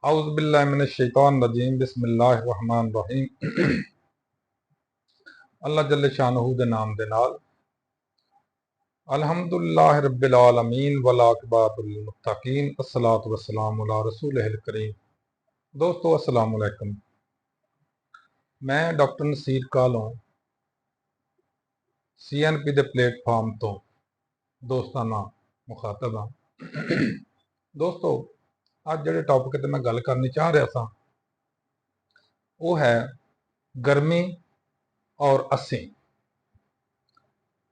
औज़ु बिल्लाहि मिनश शैतानिर रजीम बिस्मिल्लाहिर रहमानिर रहीम। अल्लाह जल्ले शानहू दे नाम दे नाल अल्हम्दुलिल्लाहि रब्बिल आलमीन वल आक़िबतुल लिल मुत्तकीन अस्सलातु वस्सलामु अला रसूलिहिल करीम। दोस्तों अस्सलाम वालेकुम। मैं डॉक्टर नसीर कालों CNP दे प्लेटफार्म तो दोस्ताना मुखातब हाँ। दोस्तों अज जिहड़े टॉपिक ते मैं गल करनी चाह रहा था वो है गर्मी और अस्सी।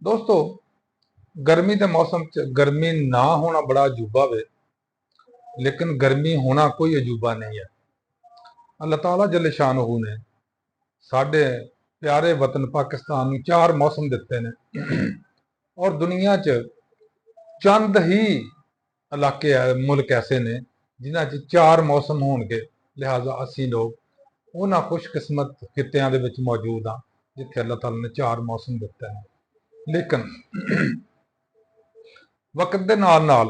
दोस्तों गर्मी के मौसम च गर्मी ना होना बड़ा अजूबा वे, लेकिन गर्मी होना कोई अजूबा नहीं है। अल्लाह ताला जल्ले शानहू ने साडे प्यारे वतन पाकिस्तान में 4 मौसम दिते ने और दुनिया च चंद ही इलाके मुल्क ऐसे ने जिन्हां च 4 मौसम होणगे। लिहाजा असी लोग उन्हां खुशकिस्मत खित्तियां दे विच मौजूद हाँ जिथे अल्लाह ताला ने 4 मौसम दिते हैं। लेकिन वक्त दे नाल नाल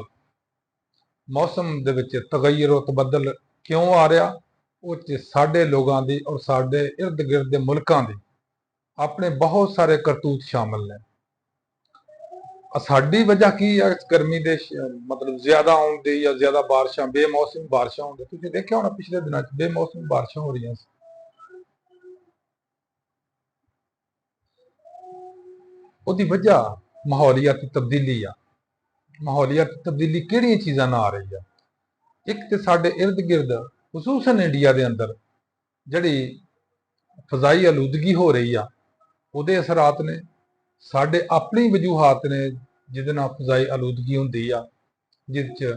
मौसम दे विच तगय्युर तबदल क्यों आ रहा, उस साडे लोगां दी और साडे इर्द गिर्द दे मुल्कां दी अपने बहुत सारे करतूत शामिल ने। साडी वजह की है इस गर्मी दे मतलब ज्यादा आउण दी या ज्यादा बारिशां बेमौसमी बारिशां होण दी? तुसीं देखिया होना पिछले दिनां च बेमौसमी बारिशां हो रही। उसदी वजह माहौलियाती तब्दीली आ। माहौलियाती तब्दीली किहड़ियां चीज़ां नाल आ रही है? एक तो साडे इर्द गिर्द खसूसन इंडिया के अंदर जिहड़ी फजाई आलूदगी हो रही आ उहदे असरात ने, साडे अपनी वजूहात ने जिहदे नाल फजाई आलूदगी हुंदी आ, जिस च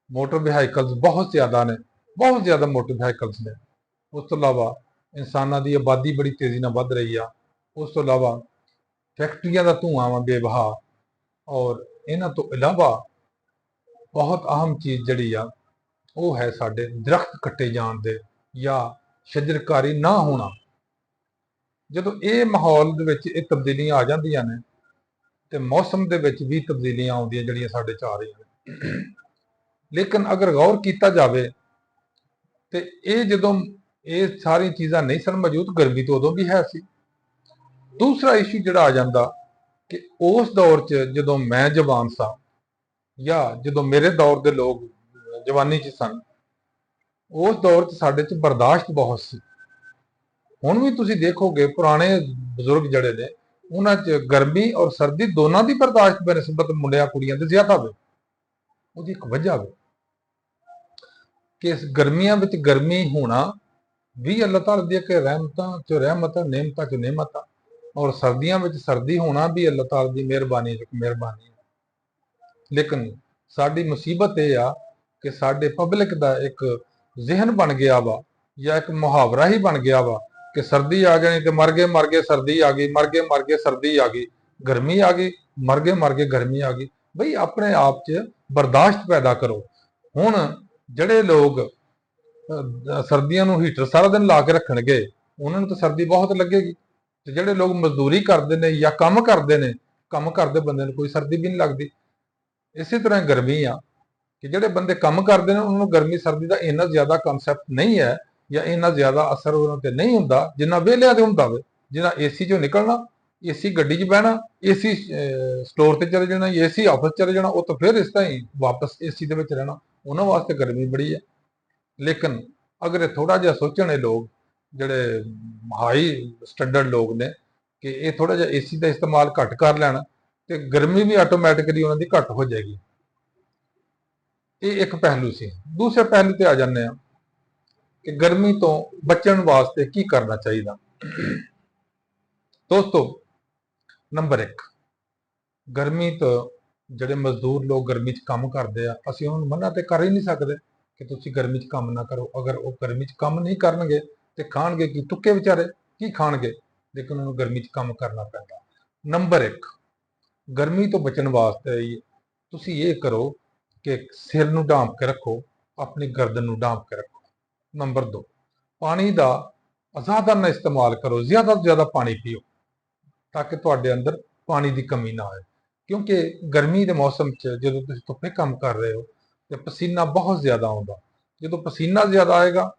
मोटर वहीकल्स बहुत ज़्यादा ने, बहुत ज़्यादा मोटर वहीकल्स ने। उस तो इलावा इंसानां दी आबादी बड़ी तेज़ी नाल वध रही आ। उस तो इलावा फैक्ट्रियां दा धुआं वा बेवहा, और इन्हां तो इलावा बहुत अहम चीज़ जिहड़ी आ वो है साडे दरख्त कट्टे जाण दे या शजरकारी ना होना। जदों ये माहौल दे विच ये तब्दीलियां आ जांदियां ने ते मौसम दे विच भी तब्दीलियां आउंदियां जिहड़ियां साडे च आ रहीआं ने। लेकिन अगर गौर किया जाए तो ये जदों ये सारी चीज़ां नहीं सन मौजूद, गर्मी तो उदों भी है सी। दूसरा इशू जिहड़ा आ जांदा कि उस दौर च जदों मैं जवान सा या जदों मेरे दौर के लोग जवानी च सन, उस दौर च साडे च बर्दाश्त बहुत सी। हुण भी तुसीं देखोगे पुराने बजुर्ग जिहड़े ने उन्हां च गर्मी और सर्दी दोनों की बर्दाश्त बनिस्बत मुंडियां कुड़ियां ते ज्यादा वे। उहदी एक वजह वे कि इस गर्मियां विच गर्मी होना भी अल्लाह ताला दी एक रहमतां चो रहमत है, नेमतां चो नेमत आ, और सर्दियां विच सर्दी होना भी अल्लाह ताला दी मेहरबानी चो मेहरबानी है। लेकिन साडी मुसीबत यह आ कि साडे पब्लिक दा एक जहन बन गया वा या एक मुहावरा ही बन गया वा कि सर्दी आ जानी तो मर गए सर्दी आ गई, मर गए सर्दी आ गई, गर्मी आ गई मर गए गर्मी आ गई। बई अपने आप च बर्दाश्त पैदा करो। हुण जिहड़े लोग सर्दियां नूं हीटर सारा दिन ला के रखणगे उन्हां नूं तो सर्दी बहुत लगेगी, ते जिहड़े लोग मजदूरी करते हैं या काम करते हैं, काम करते बंदे नूं कोई सर्दी भी नहीं लगती। इसी तरह गर्मी आ कि जिहड़े बंदे काम करते हैं उन्होंने गर्मी सर्दी का इन्ना ज्यादा कंसैप्ट नहीं है या इन्ना ज्यादा असर उन्होंने ते नहीं हुंदा जिन्ना वेलिया ते हुंदा वे। जिन्ना एसी चों निकलना, एसी गड्डी च बहना, एसी स्टोर ते चले जाना, एसी ऑफिस चले जाना, वो तो फिर इस तरह ही वापस एसी दे विच रहना, उन्हां वास्ते गर्मी बड़ी है। लेकिन अगर थोड़ा जिहा सोचण लोग जिहड़े हाई स्टैंडर्ड लोग ने कि ये थोड़ा जिहा एसी का इस्तेमाल घट कर लैण ते गर्मी भी आटोमैटिकली उन्हां दी घट हो जाएगी। ये एक पहलू से। दूसरे पहलू ते आ जाने कि गर्मी तो बचन वास्ते की करना चाहिए। दोस्तों नंबर 1, गर्मी तो जिहड़े मजदूर लोग गर्मी च काम करते हैं असीं उन्हां नूं मना तो कर ही नहीं सकते कि तुसीं गर्मी च काम ना करो। अगर वो गर्मी च काम नहीं करनगे तो खाणगे की? तुक्के बेचारे की खाणगे? लेकिन उन्होंने गर्मी च काम करना पैंदा। नंबर 1, गर्मी तो बचन वास्ते तुसीं ये करो कि सिर नूं ढांप के रखो, अपनी गर्दन नूं ढांप के रखो। नंबर 2, पानी का आजादा ना इस्तेमाल करो, ज्यादा तो ज्यादा पानी पियो ताकि तुहाडे अंदर पानी की कमी ना आए। क्योंकि गर्मी के मौसम च जदों तुसीं धुप्पे काम कर रहे हो तो पसीना बहुत ज्यादा आउंदा, ਜਦੋਂ ਪਸੀਨਾ ਜ਼ਿਆਦਾ ਆਏਗਾ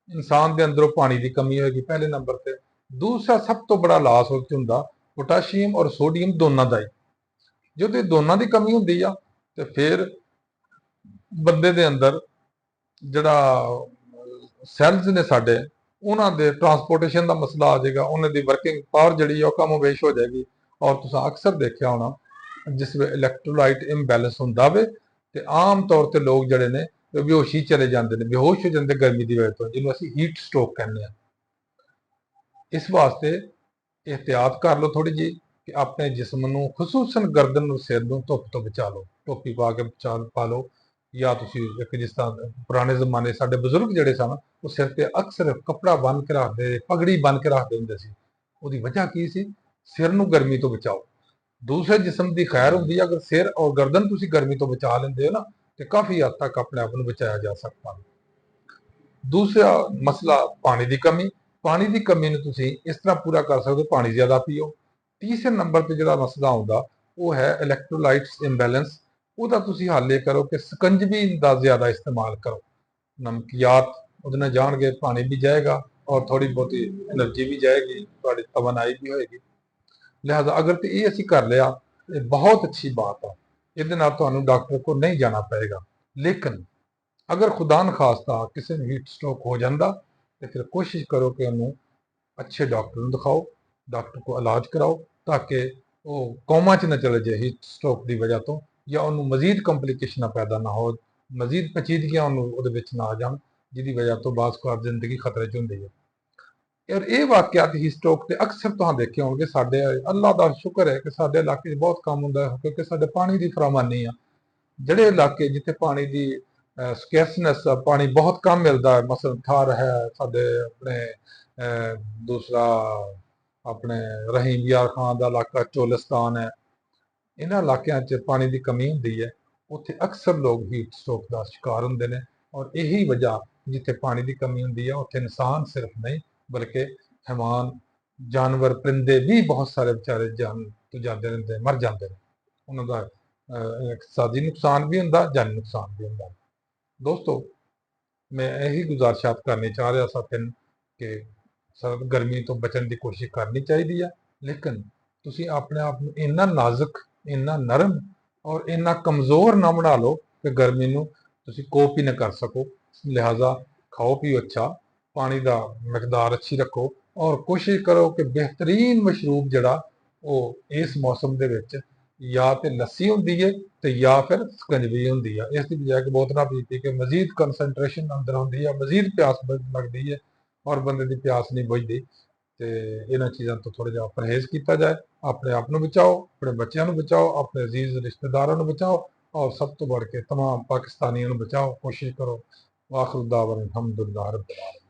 ਇਨਸਾਨ ਦੇ ਅੰਦਰੋਂ ਪਾਣੀ ਦੀ ਕਮੀ ਹੋਏਗੀ ਪਹਿਲੇ ਨੰਬਰ ਤੇ। ਦੂਸਰਾ ਸਭ ਤੋਂ ਬੜਾ ਲਾਸ ਉਹ 'ਚ ਹੁੰਦਾ ਪੋਟਾਸ਼ੀਅਮ ਔਰ ਸੋਡੀਅਮ ਦੋਨਾਂ ਦਾ ਹੀ। ਜਦੋਂ ਇਹ ਦੋਨਾਂ ਦੀ ਕਮੀ ਹੁੰਦੀ ਆ ਤੇ ਫਿਰ ਬੰਦੇ ਦੇ ਅੰਦਰ ਜਿਹੜਾ ਸੈਲਸ ਨੇ ਸਾਡੇ ਉਹਨਾਂ ਦੇ ਟਰਾਂਸਪੋਰਟੇਸ਼ਨ ਦਾ ਮਸਲਾ ਆ ਜਾਏਗਾ, ਉਹਨਾਂ ਦੀ ਵਰਕਿੰਗ ਪਾਵਰ ਜਿਹੜੀ ਆ ਉਹ ਕਮੋਬੇਸ਼ ਹੋ ਜਾਏਗੀ। ਔਰ ਤੁਸੀਂ ਅਕਸਰ ਦੇਖਿਆ ਹੋਣਾ ਜਿਸ ਵੇ ਇਲੈਕਟ੍ਰੋਲਾਈਟ ਇੰਬੈਲੈਂਸ ਹੁੰਦਾ ਵੇ ਤੇ ਆਮ ਤੌਰ ਤੇ ਲੋਕ ਜਿਹੜੇ ਨੇ ਬੇਹੋਸ਼ੀ ਚਲੇ ਜਾਂਦੇ ਨੇ, ਬੇਹੋਸ਼ ਹੋ ਜਾਂਦੇ ਗਰਮੀ ਦੀ ਵਜ੍ਹਾ ਤੋਂ, ਜਿਹਨੂੰ ਅਸੀਂ ਹੀਟ ਸਟ੍ਰੋਕ ਕਹਿੰਦੇ ਆ। ਇਸ ਵਾਸਤੇ ਇਹਤਿਆਤ ਕਰ ਲਓ ਥੋੜੀ ਜਿਹੀ ਕਿ ਆਪਣੇ ਜਿਸਮ ਨੂੰ ਖੁਸੂਸਨ ਗਰਦਨ ਨੂੰ ਸਿਰ ਨੂੰ ਧੁੱਪ ਤੋਂ ਬਚਾ ਲਓ, ਟੋਪੀ ਪਾ ਕੇ ਪਾ ਲਓ, ਜਾਂ ਤੁਸੀਂ ਇੱਕ ਜਿਸ ਤਰ੍ਹਾਂ ਪੁਰਾਣੇ ਜ਼ਮਾਨੇ ਸਾਡੇ ਬਜ਼ੁਰਗ ਜਿਹੜੇ ਸਨ ਉਹ ਸਿਰ ਤੇ ਅਕਸਰ ਕੱਪੜਾ ਬੰਨ੍ਹ ਕੇ ਰੱਖਦੇ, ਪਗੜੀ ਬੰਨ੍ਹ ਕੇ ਰੱਖਦੇ ਹੁੰਦੇ ਸੀ। ਉਹਦੀ ਵਜ੍ਹਾ ਕੀ ਸੀ? ਸਿਰ ਨੂੰ ਗਰਮੀ ਤੋਂ ਬਚਾਓ। ਦੂਸਰੇ ਜਿਸਮ ਦੀ ਖੈਰ ਹੁੰਦੀ ਹੈ, ਅਗਰ ਸਿਰ ਔਰ ਗਰਦਨ ਤੁਸੀਂ ਗਰਮੀ ਤੋਂ ਬਚਾ ਲੈਂਦੇ ਹੋ ਨਾ ਤੇ ਕਾਫੀ ਹੱਦ ਤੱਕ ਆਪਣੇ ਆਪ ਨੂੰ ਬਚਾਇਆ ਜਾ ਸਕਦਾ। ਦੂਸਰਾ ਮਸਲਾ ਪਾਣੀ ਦੀ ਕਮੀ। ਪਾਣੀ ਦੀ ਕਮੀ ਨੂੰ ਤੁਸੀਂ ਇਸ ਤਰ੍ਹਾਂ ਪੂਰਾ ਕਰ ਸਕਦੇ ਹੋ, ਪਾਣੀ ਜ਼ਿਆਦਾ ਪੀਓ। ਤੀਸਰੇ ਨੰਬਰ ਤੇ ਜਿਹੜਾ ਮਸਲਾ ਆਉਂਦਾ ਉਹ ਹੈ ਇਲੈਕਟ੍ਰੋਲਾਈਟਸ ਇੰਬੈਲੈਂਸ। ਉਹਦਾ ਤੁਸੀਂ ਹੱਲ ਇਹ ਕਰੋ ਕਿ ਸਕੰਜਵੀ ਦਾ ਜ਼ਿਆਦਾ ਇਸਤੇਮਾਲ ਕਰੋ। ਨਮਕੀਆਤ ਉਹਦੇ ਨਾਲ ਜਾਣਗੇ, ਪਾਣੀ ਵੀ ਜਾਏਗਾ ਔਰ ਥੋੜੀ ਬਹੁਤੀ એનર્ਜੀ ਵੀ ਜਾਏਗੀ, ਤੁਹਾਡੀ ਤਵਾਨਾਈ ਵੀ ਹੋਏਗੀ। ਲਿਹਾਜ਼ਾ ਅਗਰ ਤੇ ਇਹ ਅਸੀਂ ਕਰ ਲਿਆ ਇਹ ਬਹੁਤ ਅੱਛੀ ਬਾਤ ਆ, ਇਹਦੇ ਨਾਲ ਤੁਹਾਨੂੰ ਡਾਕਟਰ ਕੋਲ ਨਹੀਂ ਜਾਣਾ ਪਏਗਾ। ਲੇਕਿਨ ਅਗਰ ਖੁਦਾ ਨ ਖਾਸਤਾ ਕਿਸੇ ਨੂੰ ਹੀਟ ਸਟ੍ਰੋਕ ਹੋ ਜਾਂਦਾ ਤੇ ਫਿਰ ਕੋਸ਼ਿਸ਼ ਕਰੋ ਕਿ ਉਹਨੂੰ ਅੱਛੇ ਡਾਕਟਰ ਨੂੰ ਦਿਖਾਓ, ਡਾਕਟਰ ਕੋ ਇਲਾਜ ਕਰਾਓ ਤਾਂ ਕਿ ਉਹ ਕੋਮਾ 'ਚ ਨਾ ਚਲੇ ਜਾਏ ਹੀਟ ਸਟ੍ਰੋਕ ਦੀ ਵਜ੍ਹਾ ਤੋਂ, ਜਾਂ ਉਹਨੂੰ ਮਜ਼ੀਦ ਕੰਪਲੀਕੇਸ਼ਨਾਂ ਪੈਦਾ ਨਾ ਹੋ, ਮਜ਼ੀਦ ਪੇਚੀਦਗੀਆਂ ਉਹਨੂੰ ਉਹਦੇ ਵਿੱਚ ਨਾ ਆ ਜਾਣ, ਜਿਹਦੀ ਵਜ੍ਹਾ ਤੋਂ ਬਾਅਦ ਜ਼ਿੰਦਗੀ ਖਤਰੇ 'ਚ ਹੁੰਦੀ ਹੈ। ਔਰ ਇਹ ਵਾਕਿਆਤ ਹੀਟ ਸਟ੍ਰੋਕ ਤੇ ਅਕਸਰ ਤੁਸੀਂ ਦੇਖੇ ਹੋਣਗੇ ਸਾਡੇ, ਅੱਲਾਹ ਦਾ ਸ਼ੁਕਰ ਹੈ ਕਿ ਸਾਡੇ ਇਲਾਕੇ 'ਚ ਬਹੁਤ ਕੰਮ ਹੁੰਦਾ ਹੈ ਕਿਉਂਕਿ ਸਾਡੇ ਪਾਣੀ ਦੀ ਫਰਾਮਾਨੀ ਆ। ਜਿਹੜੇ ਇਲਾਕੇ ਜਿੱਥੇ ਪਾਣੀ ਦੀ ਸਕੈਰਸਨੈਸ, ਪਾਣੀ ਬਹੁਤ ਕਮ ਮਿਲਦਾ ਹੈ, ਮਸਲਨ ਥਾਰ ਹੈ ਸਾਡੇ, ਆਪਣੇ ਦੂਸਰਾ ਆਪਣੇ ਰਹੀਮ ਯਾਰ ਖਾਨ ਦਾ ਇਲਾਕਾ, ਚੋਲਿਸਤਾਨ ਹੈ, ਇਹਨਾਂ ਇਲਾਕਿਆਂ 'ਚ ਪਾਣੀ ਦੀ ਕਮੀ ਹੁੰਦੀ ਹੈ। ਉੱਥੇ ਅਕਸਰ ਲੋਕ ਹੀਟ ਸਟ੍ਰੋਕ ਦਾ ਸ਼ਿਕਾਰ ਹੁੰਦੇ ਨੇ। ਔਰ ਇਹੀ ਵਜ੍ਹਾ, ਜਿੱਥੇ ਪਾਣੀ ਦੀ ਕਮੀ ਹੁੰਦੀ ਹੈ ਉੱਥੇ ਇਨਸਾਨ ਸਿਰਫ ਨਹੀਂ ਬਲਕਿ ਹੈਵਾਨ, ਜਾਨਵਰ, ਪਰਿੰਦੇ ਵੀ ਬਹੁਤ ਸਾਰੇ ਵਿਚਾਰੇ ਜਾਨ ਤੋਂ ਜਾਂਦੇ ਰਹਿੰਦੇ, ਮਰ ਜਾਂਦੇ ਨੇ। ਉਹਨਾਂ ਦਾ ਇਕਤਸਾਦੀ ਨੁਕਸਾਨ ਵੀ ਹੁੰਦਾ, ਜਾਨੀ ਨੁਕਸਾਨ ਵੀ ਹੁੰਦਾ। ਦੋਸਤੋ, ਮੈਂ ਇਹੀ ਗੁਜ਼ਾਰਿਸ਼ਾਤ ਕਰਨੀ ਚਾਹ ਰਿਹਾ ਸਾਥੀਆਂ ਨੂੰ ਕਿ ਸਰਦ ਗਰਮੀ ਤੋਂ ਬਚਣ ਦੀ ਕੋਸ਼ਿਸ਼ ਕਰਨੀ ਚਾਹੀਦੀ ਹੈ, ਲੇਕਿਨ ਤੁਸੀਂ ਆਪਣੇ ਆਪ ਨੂੰ ਇੰਨਾ ਨਾਜ਼ੁਕ, ਇੰਨਾ ਨਰਮ ਔਰ ਇੰਨਾ ਕਮਜ਼ੋਰ ਨਾ ਬਣਾ ਲਓ ਕਿ ਗਰਮੀ ਨੂੰ ਤੁਸੀਂ ਕੋਪ ਹੀ ਨਾ ਕਰ ਸਕੋ। ਲਿਹਾਜ਼ਾ ਖਾਓ ਪੀਓ ਅੱਛਾ, ਪਾਣੀ ਦਾ ਮਿਕਦਾਰ ਅੱਛੀ ਰੱਖੋ ਔਰ ਕੋਸ਼ਿਸ਼ ਕਰੋ ਕਿ ਬਿਹਤਰੀਨ ਮਸ਼ਰੂਬ ਜਿਹੜਾ ਉਹ ਇਸ ਮੌਸਮ ਦੇ ਵਿੱਚ ਜਾਂ ਤੇ ਲੱਸੀ ਹੁੰਦੀ ਹੈ ਤੇ ਜਾਂ ਫਿਰ ਸਕੰਜਵੀ ਹੁੰਦੀ ਆ। ਇਸ ਦੀ ਬਜਾਏ ਕਿ ਬੋਤਲਾਂ ਪੀ ਕੇ ਮਜ਼ੀਦ ਕੰਸਨਟ੍ਰੇਸ਼ਨ ਅੰਦਰ ਹੁੰਦੀ ਹੈ, ਮਜ਼ੀਦ ਪਿਆਸ ਲੱਗਦੀ ਹੈ ਔਰ ਬੰਦੇ ਦੀ ਪਿਆਸ ਨਹੀਂ ਬੁਝਦੀ। ਤੇ ਇਹਨਾਂ ਚੀਜ਼ਾਂ ਤੋਂ ਥੋੜਾ ਜਿਹਾ ਪਰਹੇਜ਼ ਕੀਤਾ ਜਾਏ। ਆਪਣੇ ਆਪ ਨੂੰ ਬਚਾਓ, ਆਪਣੇ ਬੱਚਿਆਂ ਨੂੰ ਬਚਾਓ, ਆਪਣੇ ਅਜ਼ੀਜ਼ ਰਿਸ਼ਤੇਦਾਰਾਂ ਨੂੰ ਬਚਾਓ ਔਰ ਸਭ ਤੋਂ बढ़ के तमाम पाकिस्तानियों ਨੂੰ ਬਚਾਓ। ਕੋਸ਼ਿਸ਼ ਕਰੋ। ਵਾਖਿਰ ਦਾਵਨ ਅਲਹਮਦੁਲਿल्लाह रब्बिल आलमीन।